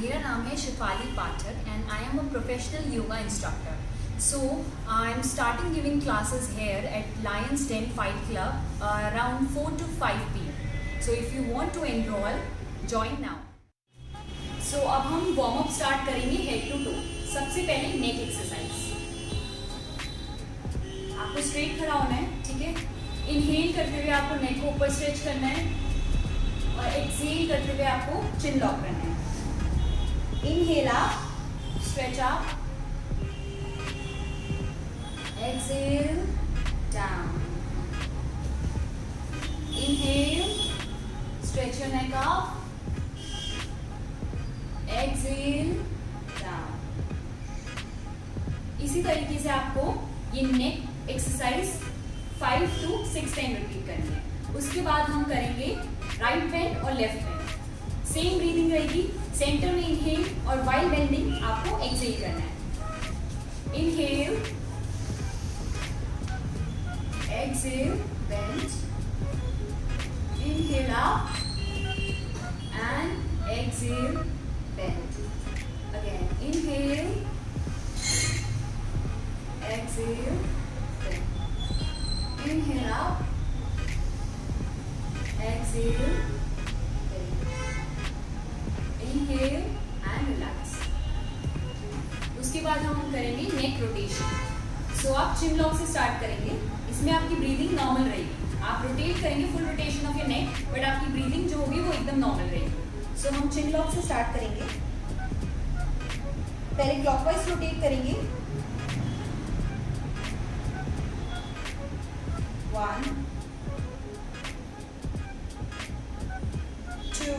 मेरा नाम है शिफाली पाठक and I am a professional yoga instructor. So I'm starting giving classes here at Lions Den Fight Club around 4 to 5 p.m. So if you want to enroll, join now. So अब हम warm up start करेंगे head to to. सबसे पहले नेक exercise. आपको straight खड़ा होना है, ठीक है. इनहेल करते हुए आपको नेक को ऊपर स्ट्रेच करना है और एक्सहेल करते हुए आपको चिन लॉक करना है. Inhale up, stretch up, exhale down. Inhale, stretch your neck up, exhale down. इसी तरीके से आपको ये नेक एक्सरसाइज 5 to 6 टाइम रिपीट करनी है. उसके बाद हम करेंगे राइट बैंड और लेफ्ट बैंड. सेम ब्रीदिंग रहेगी. सेंटर में इनहेल और वाइल बेंडिंग आपको एक्सहेल करना है. Inhale, exhale, bend. Inhale up and exhale, bend. Again inhale, exhale, bend. Inhale up, exhale, bend. Inhale and relax. उसके बाद हम करेंगे नेक रोटेशन. सो आप चिन लॉक से स्टार्ट करेंगे. इसमें आपकी ब्रीदिंग नॉर्मल रहेगी. आप रोटेट करेंगे full rotation of your neck, but आपकी ब्रीदिंग जो होगी वो एकदम नॉर्मल रहेगी. सो हम चिन लॉक से स्टार्ट करेंगे. पहले क्लॉकवाइज रोटेट करेंगे. 1, 2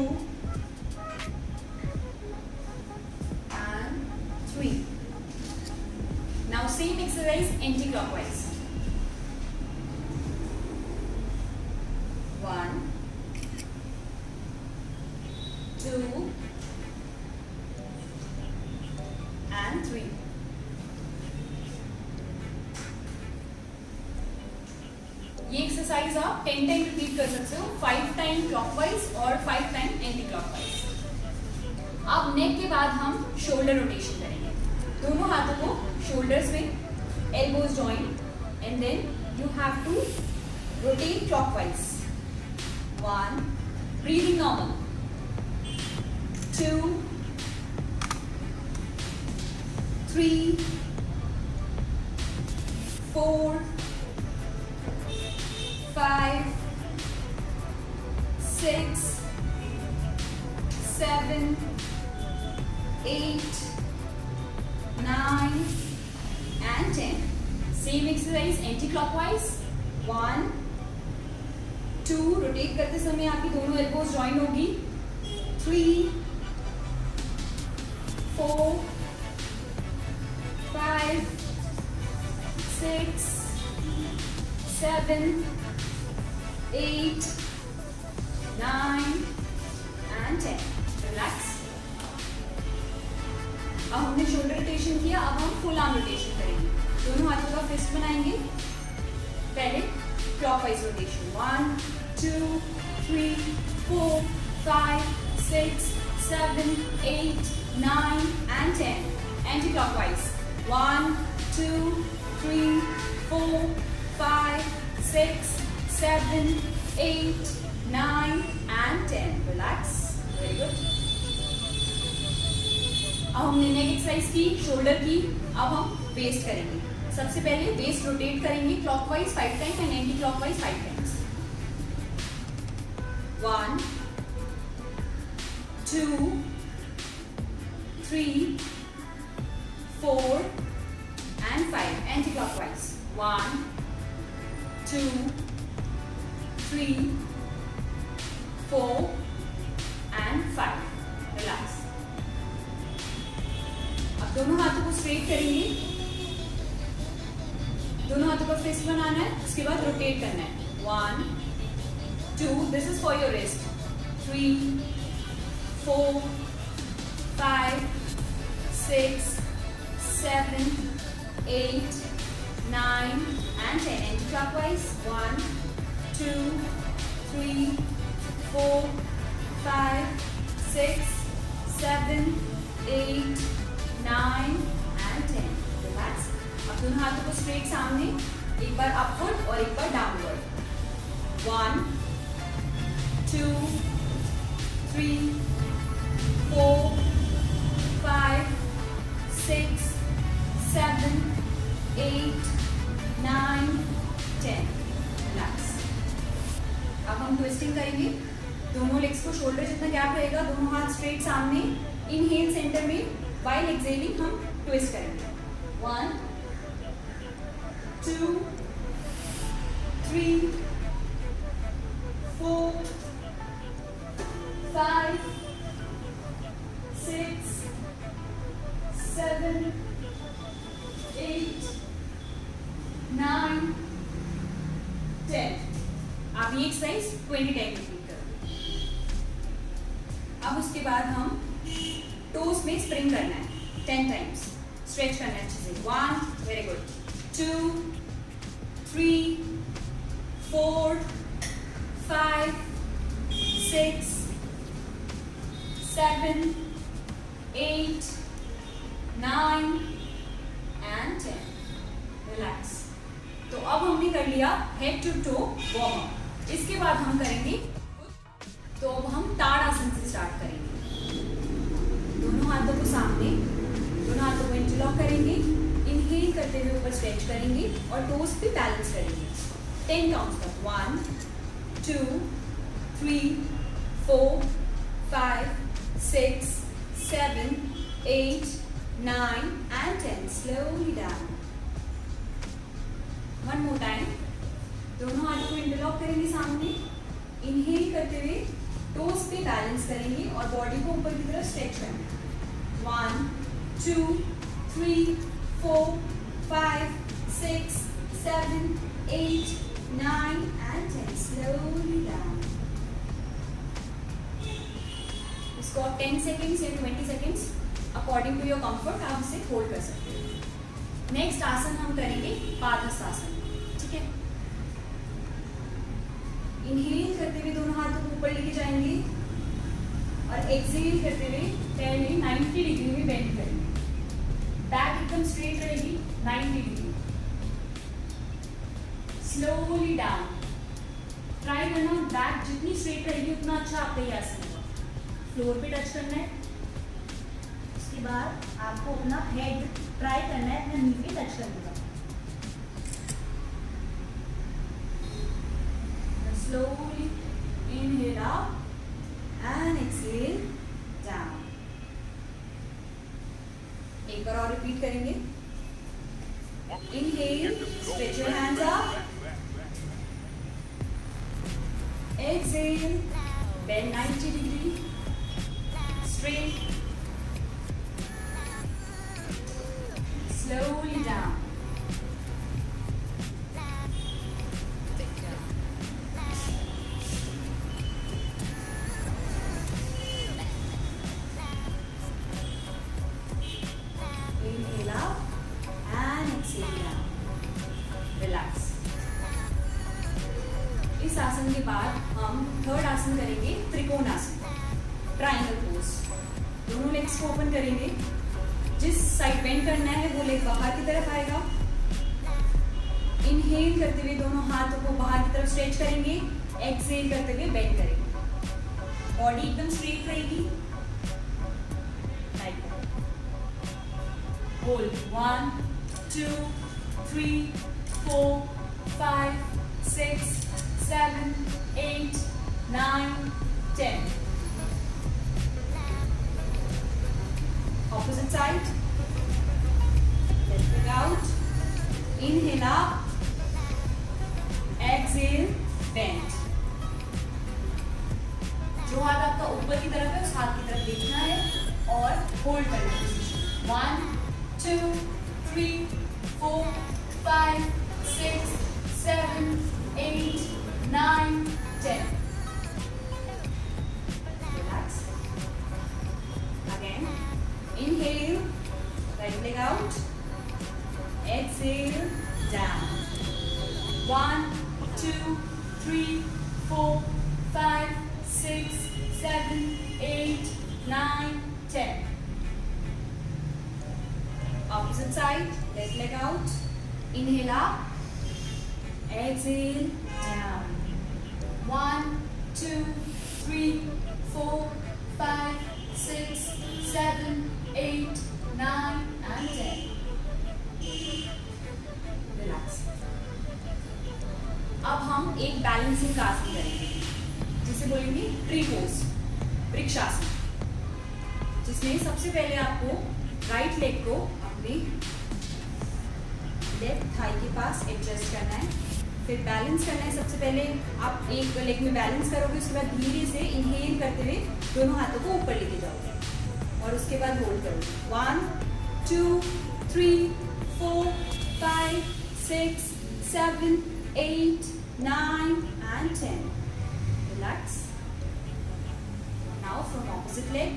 and 3. Now same exercise anti-clockwise. 1, 2 and 3. ये एक्सरसाइज आप 10 टाइम रिपीट कर सकते हो. 5 टाइम क्लॉकवाइज और 5 टाइम एंटी क्लॉकवाइज. अब नेक के बाद हम शोल्डर रोटेशन करेंगे. दोनों हाथों को शोल्डर्स में, elbows joint, and then you have to rotate clockwise. 1, breathing normal. 2, 3, 4, 5, 6, 7, 8, 9 and 10. Same exercise anti-clockwise. 1, 2, rotate करते समय आपकी दोनों एल्बोज जॉइन होगी. 3, 4, 5, 6, 7, 8, 9 and 10. Relax. अब हमने शोल्डर रोटेशन किया. अब हम फुल आर्म रोटेशन करेंगे. दोनों हाथों का फिस्ट बनाएंगे. पहले clockwise rotation. 1, 2, 3, 4, 5, 6, 7, 8, 9 and 10. Anti-clockwise. 1, 2, 3, 4, 5, 6, 7, 8, 9 and 10. Relax. Very good. अब हमने नेक एक्सरसाइज की, शोल्डर की. अब हम वेस्ट करेंगे. सबसे पहले वेस्ट रोटेट करेंगे clockwise 5 times and anti clockwise 5 times. 1, 2, 3, 4 and 5. Anti clockwise. 1, 2, 3, 4 and 5. Relax. अब दोनों हाथों को स्ट्रेट करेंगे. दोनों हाथों का फिस्ट बनाना है. उसके बाद रोटेट करना है. 1, 2, this is for your wrist. 3, 4, 5, 6, 7, 8, 9 and 10. Anti-clockwise. 1, 2, 3, 4, 5, 6, 7, 8, 9 and 10. Relax. अब दोनों हाथों को स्ट्रेट सामने, एक बार अपवर्ड और एक बार डाउनवर्ड. 1, 2, 3, 4, 5, 6, 7, 8, 9, 10. Relax. अब हम ट्विस्टिंग करेंगे. दोनों लेग्स को शोल्डर जितना गैप रहेगा, दोनों हाथ स्ट्रेट सामने, इनहेल सेंटर में, वाइल एक्सहेलिंग हम ट्विस्ट करेंगे. 1, 2, 3, 4, 5, 6, 7, 8, 9, 10. आप ये एक्सरसाइज 20 टाइम रिपीट करो. अब उसके बाद हम टोस में स्प्रिंग करना है 10 टाइम्स. स्ट्रेच करना है अच्छे से. 1, वेरी गुड. 2, 3, 4, 5, 6, 7, 8, 9 and 10. रिलैक्स. तो अब हमने कर लिया head to toe warm up. इसके बाद हम करेंगे, तो अब हम ताड़ासन से स्टार्ट करेंगे. दोनों हाथों को सामने, दोनों हाथों को इंटरलॉक करेंगे, इनहेल करते हुए ऊपर स्ट्रेच करेंगे और टोस पे बैलेंस करेंगे. 10 काउंट्स तक. 1, 2, 3, 4, 5, 6, 7, 8, 9 and 10. Slowly down. One more time. दोनों हाथों को इंटरलॉक करेंगे सामने, इनहेल करते हुए टोस पे बैलेंस करेंगे और बॉडी को ऊपर की तरफ स्ट्रेच करेंगे. 1, 2, 3, 4, 5, 6, 7, 8, 9 and 10. Slowly down. इसको आप 10 सेकेंड्स या 20 seconds according to your comfort आप इसे होल्ड कर सकते हो. नेक्स्ट आसन हम करेंगे पादहस्तासन. ठीक है. इनहेल करते हुए दोनों हाथों को ऊपर लेके जाएंगे और एक्सहेल करते हुए पैर 90 डिग्री में बेंड करेंगे. बैक एकदम स्ट्रेट रहेगी 90 डिग्री. Slowly down. ट्राई करना बैक जितनी स्ट्रेट रहेगी उतना अच्छा आपका ये आसन होगा. फ्लोर पे टच करना है. उसके बाद आपको अपना हेड ट्राई करना है अपने नी पे टच करने का. Slowly inhale up and exhale down. एक बार और रिपीट करेंगे. Inhale, stretch your hands up. Exhale, bend 90 degree, straight. Slowly down. इस आसन के बाद हम थर्ड आसन करेंगे त्रिकोणासन. Triangle pose. दोनों लेग्स को ओपन करेंगे. जिस साइड बेंड करना है वो लेग बाहर की तरफ आएगा. इनहेल करते हुए दोनों हाथों को बाहर की तरफ स्ट्रेच करेंगे. एक्सहेल करते हुए बेंड करेंगे. बॉडी एकदम स्ट्रेट रहेगी. Hold. 1, 2, 3, 4, 5, 6, 7, 8, 9, 10. Opposite side. Let it out. Inhale up. Exhale. Bend. जो हाथ आपका ऊपर की तरफ है उस हाथ की तरफ देखना है और होल्ड करना है position. 1, 2, 3, 4, 5, 6, 7, 8, 9, 10. Relax. Again. Inhale. Right leg out. Exhale. Down. 1, 2, 3, 4, 5, 6, 7, 8, 9, 10. opposite side. Left leg out. Inhale up. Exhale down. 1, 2, 3, 4, 5, 6, 7, 8, 9 and 10. Relax. अब हम एक बैलेंसिंग आसन करेंगे जिसे बोलेंगे ट्री पोज, वृक्षासन, जिसमें सबसे पहले आपको राइट लेग को अपने लेफ्ट थाई के पास एडजस्ट करना है, फिर बैलेंस करना है। सबसे पहले आप एक लेग में बैलेंस करोगे, उसके बाद धीरे से इनहेल करते हुए दोनों हाथों को ऊपर लेके जाओगे और उसके बाद होल्ड करोगे। 1, 2, 3, 4, 5, 6, 7, 8, 9 and 10. Relax. Now from opposite leg.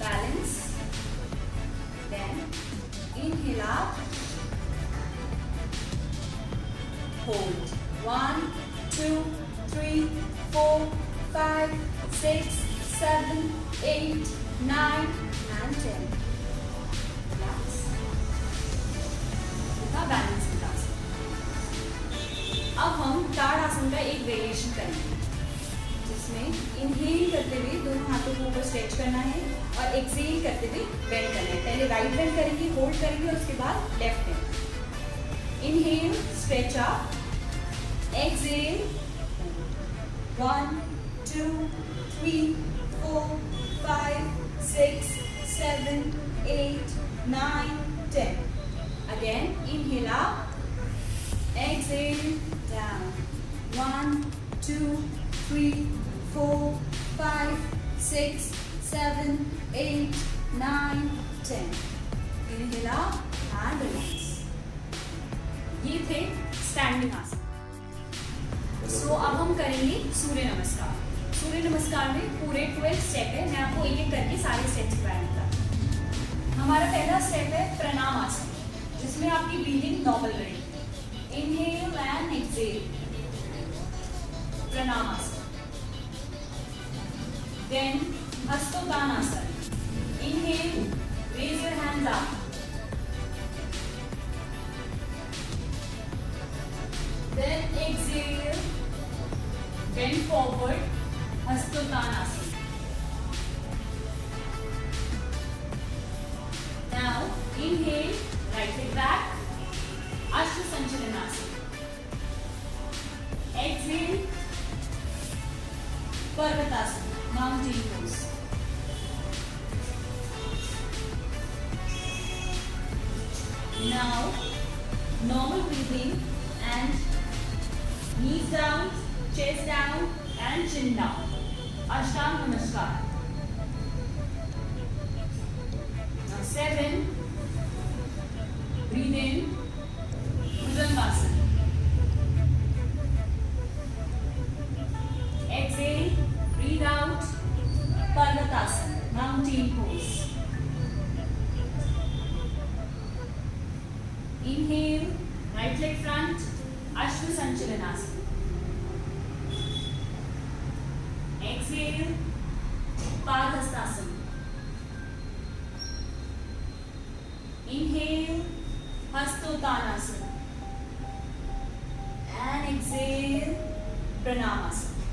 Balance. Then inhale up. Hold. 1, 2, 3, 4, 5, 6, 7, 8, 9 and 10. Relax. Balancing आसन। अब हम ताड़ासन का एक वेरिएशन करेंगे जिसमें इनहेल करते हुए दोनों हाथों को ऊपर स्ट्रेच करना है और एक्सहेल करते हुए बेंड करना है। पहले राइट बेंड करेंगे, होल्ड करेंगे और उसके बाद left bend. Inhale, stretch up, exhale, 1, 2, 3, 4, 5, 6, 7, 8, 9, 10. Again, inhale up, exhale down. 1, 2, 3, 4, 5, 6, 7, 8, 9, 10. Inhale up and relax. ये थे स्टैंडिंग आसन। सो अब हम करेंगे सूर्य नमस्कार। सूर्य नमस्कार में पूरे 12 स्टेप है, मैं आपको एक एक करके सारे स्टेप्स बताऊंगा। हमारा पहला स्टेप है प्रणाम आसन, जिसमें आपकी ब्रीदिंग नॉर्मल रहेगी। इनहेल एंड एक्सहेल, प्रणाम आसन। देन हस्तोत्तानासन। Inhale, raise your hands up. Then exhale, bend forward, हस्तोत्तानासन। Now inhale, right leg back, Ashta Sanchalanasana. Exhale, Parvatasana, mountain pose. Now, normal breathing and knees down, chest down and chin down. Ashtanga Namaskar. Now 7. Breathe in, Bhujangasana. Exhale, breathe out, Parvatasana, mountain pose. Inhale, right leg front, Ashta Sanchalanasana. Exhale, Padhastasana. Inhale, Hastottanasana. And exhale, Pranamasana.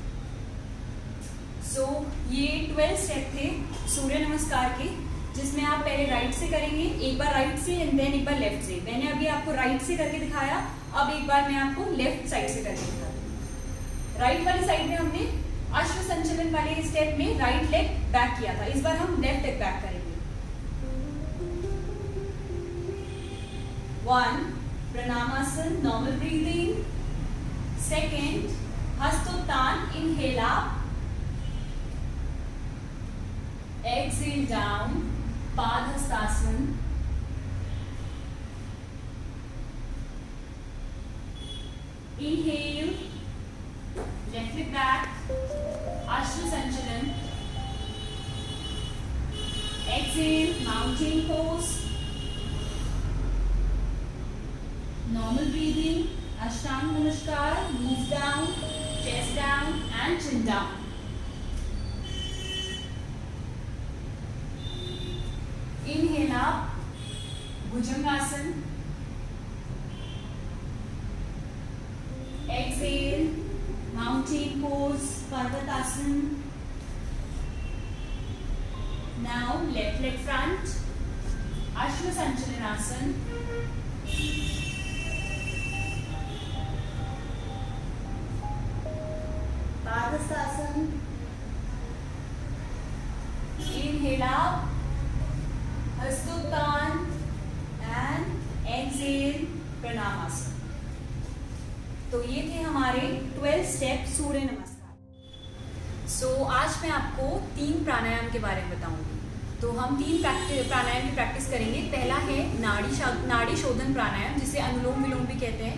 So ये 12 step थे सूर्य नमस्कार के, जिसमें आप पहले right से करेंगे, एक बार राइट से एंड देन एक बार लेफ्ट से। मैंने अभी आपको राइट से करके दिखाया, अब एक बार मैं आपको लेफ्ट साइड से करके दिखाऊंगी। राइट वाली साइड में हमने अश्व संचलन वाले स्टेप में राइट लेग बैक किया था, इस बार हम लेफ्ट लेग बैक करेंगे। 1, Pranamasana, normal breathing. 2, Hastottan, inhale up. Exhale down, Padhastasana. Inhale, left leg back, Ashta Sanchalan. Exhale, mountain pose. Normal breathing, Ashtanga Namaskar, knees down, chest down and chin down. up, Bhujangasana. Exhale, mountain pose, Parvatasana. Now left leg front, Ashwasanchalanasana. Padhastasana. Inhale out, Hastottan, and exhale, Pranamasana. तो ये थे हमारे 12 step सूर्य नमस्कार। आज मैं आपको 3 प्राणायाम के बारे में बताऊंगी। तो हम 3 प्राणायाम की प्रैक्टिस करेंगे। पहला है नाड़ी शोधन प्राणायाम, जिसे अनुलोम विलोम भी कहते हैं।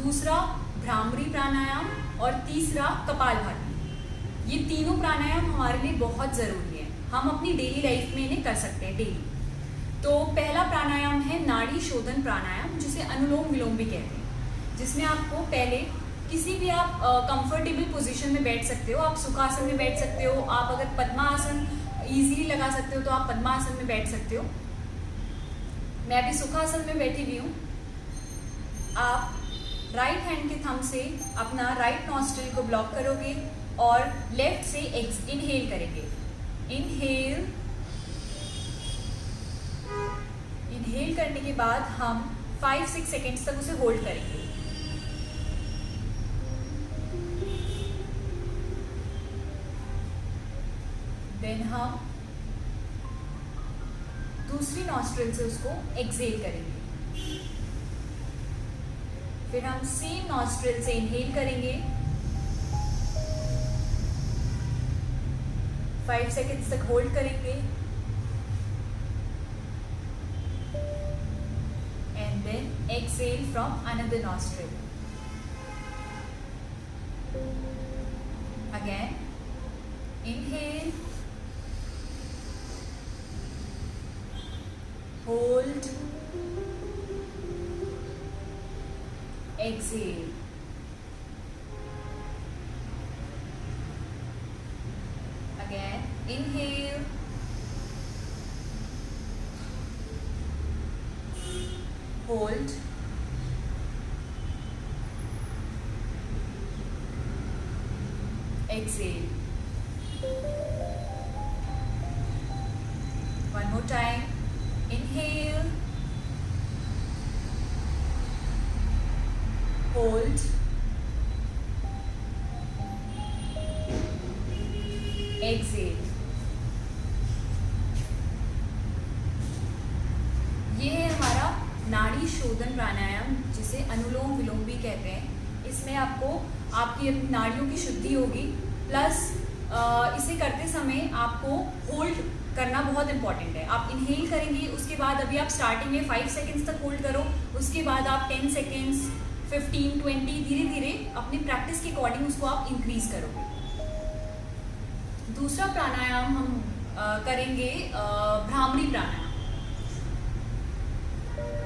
दूसरा भ्रामरी प्राणायाम और तीसरा कपालभाति। ये तीनों प्राणायाम हमारे लिए बहुत ज़रूरी है। हम अपनी डेली लाइफ में इन्हें कर सकते हैं डेली। तो पहला प्राणायाम है नाड़ी शोधन प्राणायाम, जिसे अनुलोम विलोम भी कहते हैं, जिसमें आपको पहले किसी भी आप कंफर्टेबल पोजीशन में बैठ सकते हो। आप सुखासन में बैठ सकते हो, आप अगर पद्मासन इजीली लगा सकते हो तो आप पद्मासन में बैठ सकते हो। मैं अभी सुखासन में बैठी हुई हूँ। आप राइट हैंड के थंब से अपना राइट नॉस्ट्रिल को ब्लॉक करोगे और लेफ्ट से इनहेल करेंगे। इनहेल करने के बाद हम 5-6 सेकेंड्स तक उसे होल्ड करेंगे। देन हम दूसरी नॉस्ट्रिल से उसको एक्सहेल करेंगे। फिर हम सेम नॉस्ट्रिल से इनहेल करेंगे, 5 सेकेंड्स तक होल्ड करेंगे, and then exhale from another nostril. Again inhale, hold, exhale. Again, inhale, hold, exhale. One more time. Inhale, hold, exhale. ये है हमारा नाड़ी शोधन प्राणायाम, जिसे अनुलोम विलोम भी कहते हैं। इसमें आपको आपकी अपनी नाड़ियों की शुद्धि होगी, प्लस इसे करते समय आपको होल्ड करना बहुत इंपॉर्टेंट है। आप इनहेल करेंगे, उसके बाद अभी आप स्टार्टिंग में 5 सेकेंड्स तक होल्ड करो, उसके बाद आप 10 सेकेंड्स, 15, 20 धीरे धीरे अपनी प्रैक्टिस के अकॉर्डिंग उसको आप इंक्रीज करोगे। दूसरा प्राणायाम हम करेंगे भ्रामरी प्राणायाम।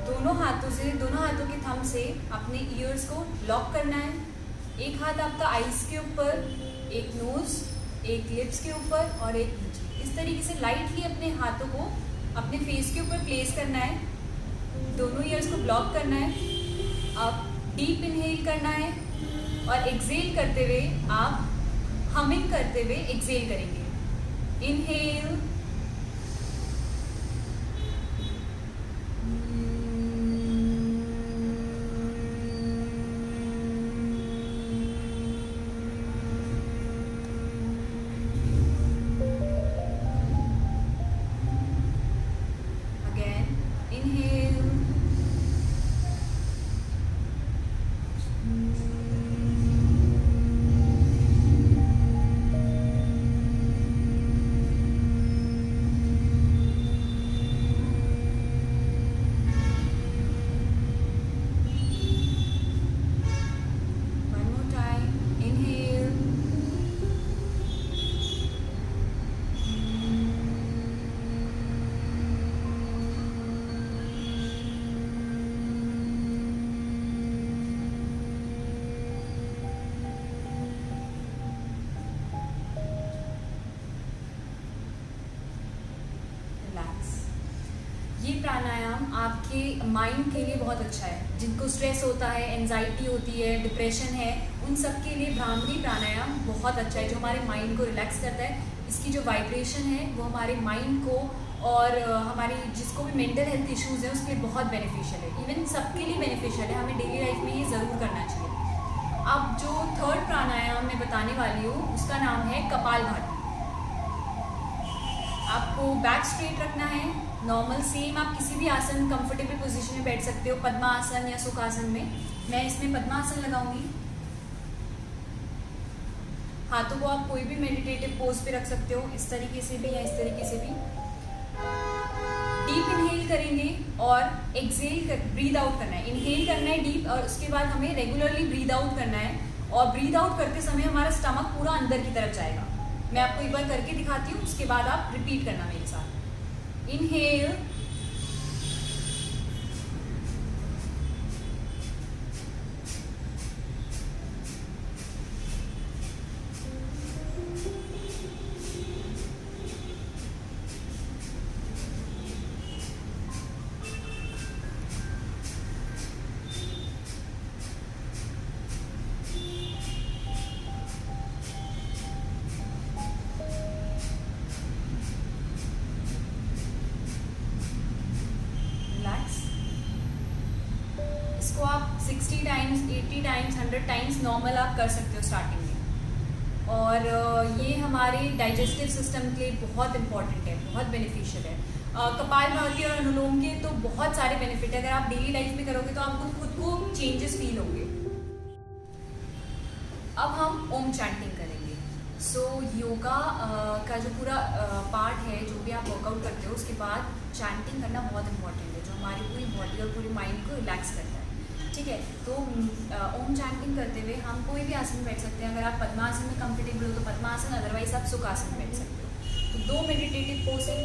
दोनों हाथों के थंब से अपने ईयर्स को लॉक करना है। एक हाथ आपका आईज के ऊपर, एक नोज, एक लिप्स के ऊपर और एक नीचे। इस तरीके से लाइटली अपने हाथों को अपने फेस के ऊपर प्लेस करना है। दोनों ईयर्स को ब्लॉक करना है। अब डीप इनहेल करना है और एक्सहेल करते हुए आप हमिंग करते हुए एक्सहेल करेंगे। इनहेल, प्राणायाम आपके माइंड के लिए बहुत अच्छा है। जिनको स्ट्रेस होता है, एंजाइटी होती है, डिप्रेशन है, उन सब के लिए भ्रामरी प्राणायाम बहुत अच्छा है, जो हमारे माइंड को रिलैक्स करता है। इसकी जो वाइब्रेशन है वो हमारे माइंड को और हमारी जिसको भी मेंटल हेल्थ इश्यूज़ हैं उसके लिए बहुत बेनिफिशियल है। इवन सबके लिए बेनिफिशियल है, हमें डेली लाइफ में ये ज़रूर करना चाहिए। अब जो थर्ड प्राणायाम मैं बताने वाली हूँ उसका नाम है कपालभाति। आपको बैक स्ट्रेट रखना है, नॉर्मल सेम आप किसी भी आसन कंफर्टेबल पोजीशन में बैठ सकते हो, पद्मासन या सुखासन में। मैं इसमें पद्मासन लगाऊंगी। हाथों को आप कोई भी मेडिटेटिव पोज पे रख सकते हो, इस तरीके से भी या इस तरीके से भी। डीप इनहेल करेंगे और एक्सेल ब्रीद आउट करना है। इनहेल करना है डीप और उसके बाद हमें रेगुलरली ब्रीद आउट करना है। और ब्रीद आउट करते समय हमारा स्टमक पूरा अंदर की तरफ जाएगा। मैं आपको एक बार करके दिखाती हूँ, उसके बाद आप रिपीट करना मेरे साथ। इनहेल, इसको आप 60 टाइम्स, 80 टाइम्स, 100 टाइम्स नॉर्मल आप कर सकते हो स्टार्टिंग में। और ये हमारे डाइजेस्टिव सिस्टम के लिए बहुत इंपॉर्टेंट है, बहुत बेनिफिशियल है। कपालभाति और अनुलोम के तो बहुत सारे बेनिफिट है। अगर आप डेली लाइफ में करोगे तो आपको खुद को चेंजेस फील होंगे। अब हम ओम चैंटिंग करेंगे। सो योगा का जो पूरा पार्ट है, जो भी आप वर्कआउट करते हो, उसके बाद चैंटिंग करना बहुत इंपॉर्टेंट है, जो हमारी पूरी बॉडी और पूरी माइंड को रिलैक्स करता है। ठीक है, तो ओम चैंटिंग करते हुए हम कोई भी आसन में बैठ सकते हैं। अगर आप पद्मासन में कंफर्टेबल हो तो पद्मासन, अदरवाइज आप सुखासन में बैठ सकते हो। तो दो मेडिटेटिव पोज है,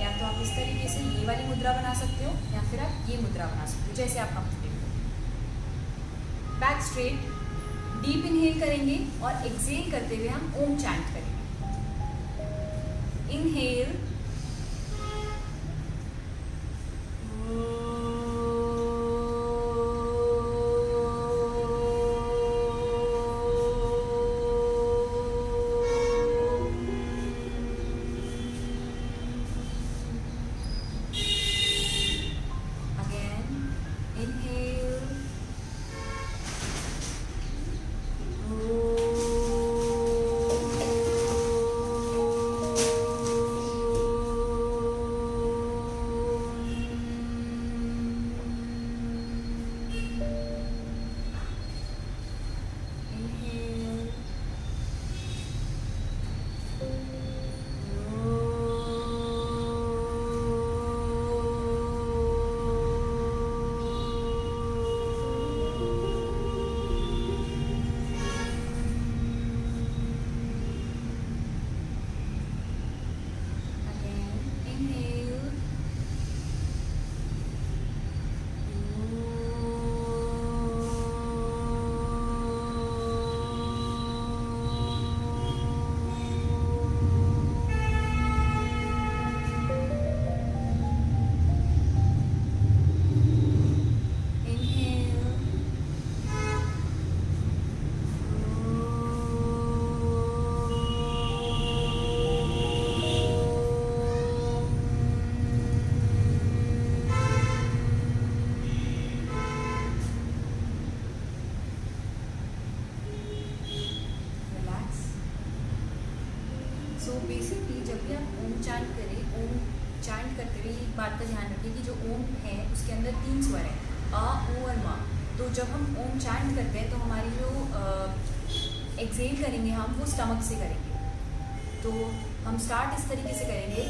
या तो आप इस तरीके से ये वाली मुद्रा बना सकते हो या फिर आप ये मुद्रा बना सकते हो, जैसे आप कंफर्टेबल हो। बैक स्ट्रेट, डीप इनहेल करेंगे और एक्सेल करते हुए हम ओम चैंट करेंगे। इनहेल, सो बेसिकली जब भी आप ओम चैंट करें, ओम चैंट करते हुए एक बात का ध्यान रखिए कि जो ओम है उसके अंदर 3 स्वर है, अ, ओ और मा। तो जब हम ओम चैंट करते हैं तो हमारी जो एक्सेल करेंगे हम वो स्टमक से करेंगे। तो हम स्टार्ट इस तरीके से करेंगे,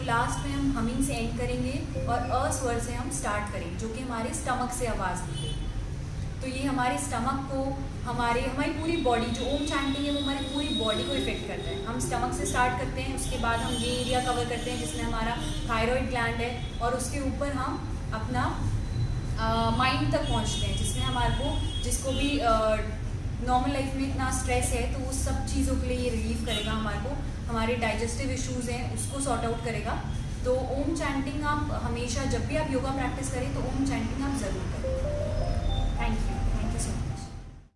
लास्ट में हम हमिंग से एंड करेंगे और अ स्वर से हम स्टार्ट करेंगे, जो कि हमारे स्टमक से आवाज़ निकलेगी। तो ये हमारे स्टमक को, हमारी पूरी बॉडी, जो ओम चैंटिंग है वो हमारी पूरी बॉडी को इफेक्ट करता है। हम स्टमक से स्टार्ट करते हैं, उसके बाद हम ये एरिया कवर करते हैं जिसमें हमारा थायराइड ग्लैंड है, और उसके ऊपर हम अपना माइंड तक पहुँचते हैं जिसमें हमारा हमारे को, जिसको भी नॉर्मल लाइफ में इतना स्ट्रेस है, तो उस सब चीज़ों के लिए ये रिलीव करेगा हमारे को। हमारे डाइजेस्टिव इश्यूज़ हैं उसको सॉर्ट आउट करेगा। तो ओम चैंटिंग आप हमेशा जब भी आप योगा प्रैक्टिस करें तो ओम चैंटिंग आप ज़रूर करें। Thank you so much.